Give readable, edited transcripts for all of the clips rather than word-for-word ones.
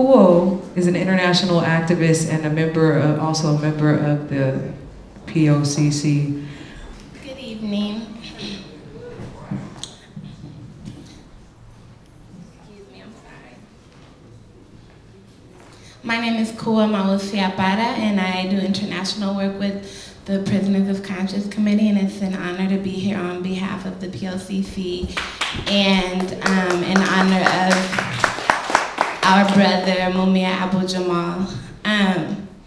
Kulwa is an international activist and also a member of the POCC. Good evening. My name is Kulwa and I do international work with the Prisoners of Conscience Committee, and it's an honor to be here on behalf of the POCC and in honor of our brother Mumia Abu-Jamal.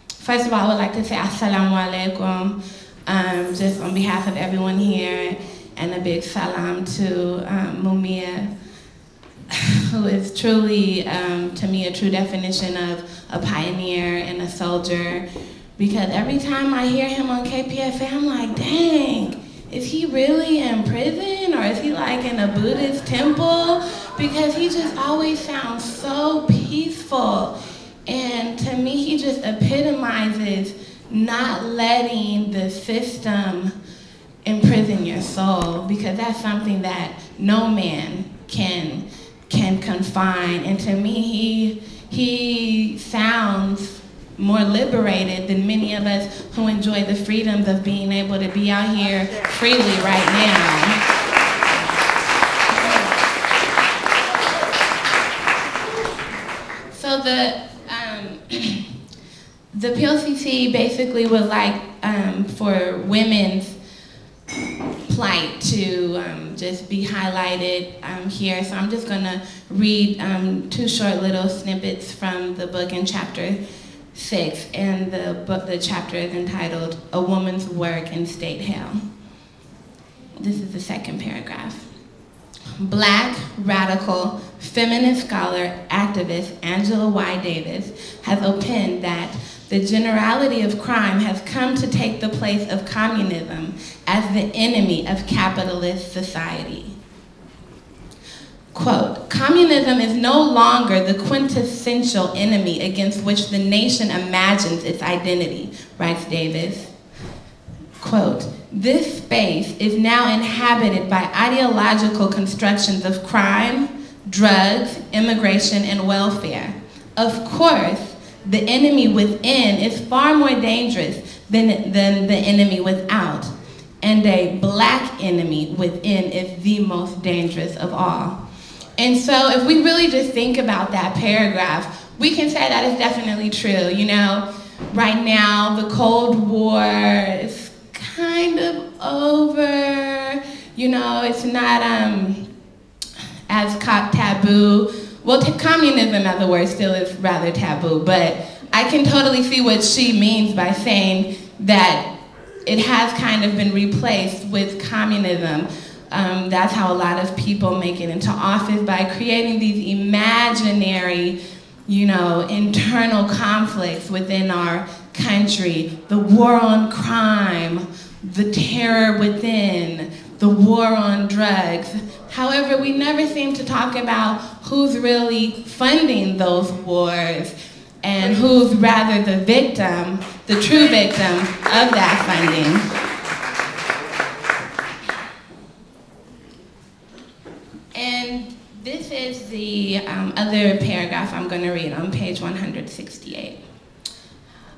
First of all, I would like to say assalamu alaikum, just on behalf of everyone here, and a big salam to Mumia, who is truly, to me, a true definition of a pioneer and a soldier. Because every time I hear him on KPFA, I'm like, dang, is he really in prison, or is he like in a Buddhist temple? Because he just always sounds so peaceful. And to me, he just epitomizes not letting the system imprison your soul, because that's something that no man can confine. And to me, he sounds more liberated than many of us who enjoy the freedoms of being able to be out here freely right now. So the POCC basically would like for women's plight to just be highlighted here. So I'm just gonna read two short little snippets from the book in chapter 6, and the chapter is entitled A Woman's Work in State Hell. This is the second paragraph. Black, radical, feminist scholar, activist Angela Y. Davis has opined that the generality of crime has come to take the place of communism as the enemy of capitalist society. Quote, communism is no longer the quintessential enemy against which the nation imagines its identity, writes Davis. Quote, this space is now inhabited by ideological constructions of crime, drugs, immigration, and welfare. Of course, the enemy within is far more dangerous than the enemy without, and a black enemy within is the most dangerous of all. And so if we really just think about that paragraph, we can say that it's definitely true. You know, right now the Cold War is kind of over. You know, it's not as taboo. Well, communism, in other words, still is rather taboo, but I can totally see what she means by saying that it has kind of been replaced with communism. That's how a lot of people make it into office, by creating these imaginary, you know, internal conflicts within our country. The war on crime, the terror within, the war on drugs. However, we never seem to talk about who's really funding those wars and who's rather the victim, the true victim of that funding. And this is the other paragraph I'm going to read on page 168.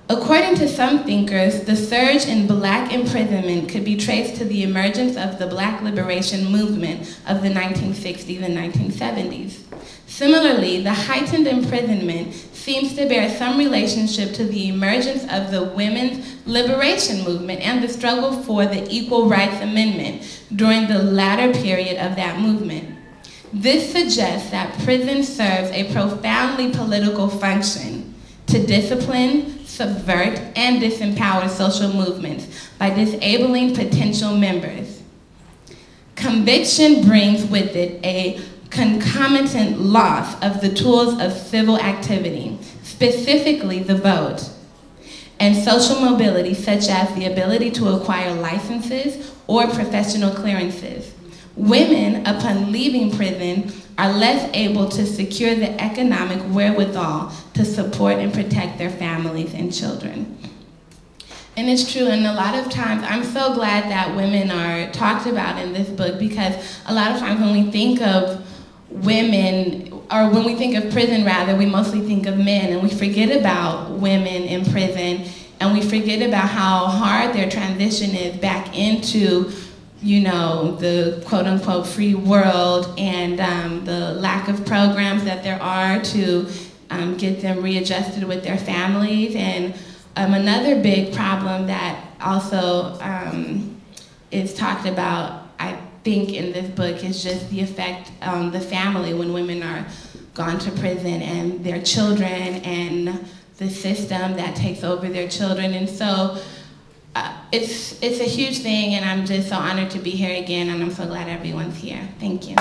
According to some thinkers, the surge in black imprisonment could be traced to the emergence of the black liberation movement of the 1960s and 1970s. Similarly, the heightened imprisonment seems to bear some relationship to the emergence of the women's liberation movement and the struggle for the Equal Rights Amendment during the latter period of that movement. This suggests that prison serves a profoundly political function to discipline, subvert, and disempower social movements by disabling potential members. Conviction brings with it a concomitant loss of the tools of civil activity, specifically the vote, and social mobility, such as the ability to acquire licenses or professional clearances. Women, upon leaving prison, are less able to secure the economic wherewithal to support and protect their families and children. And it's true, and a lot of times, I'm so glad that women are talked about in this book, because a lot of times when we think of women, or when we think of prison rather, we mostly think of men, and we forget about women in prison, and we forget about how hard their transition is back into, you know, the quote unquote free world, and the lack of programs that there are to get them readjusted with their families. And another big problem that also is talked about, I think, in this book is just the effect on the family when women are gone to prison, and their children, and the system that takes over their children. And so it's a huge thing, and I'm just so honored to be here again, and I'm so glad everyone's here. Thank you.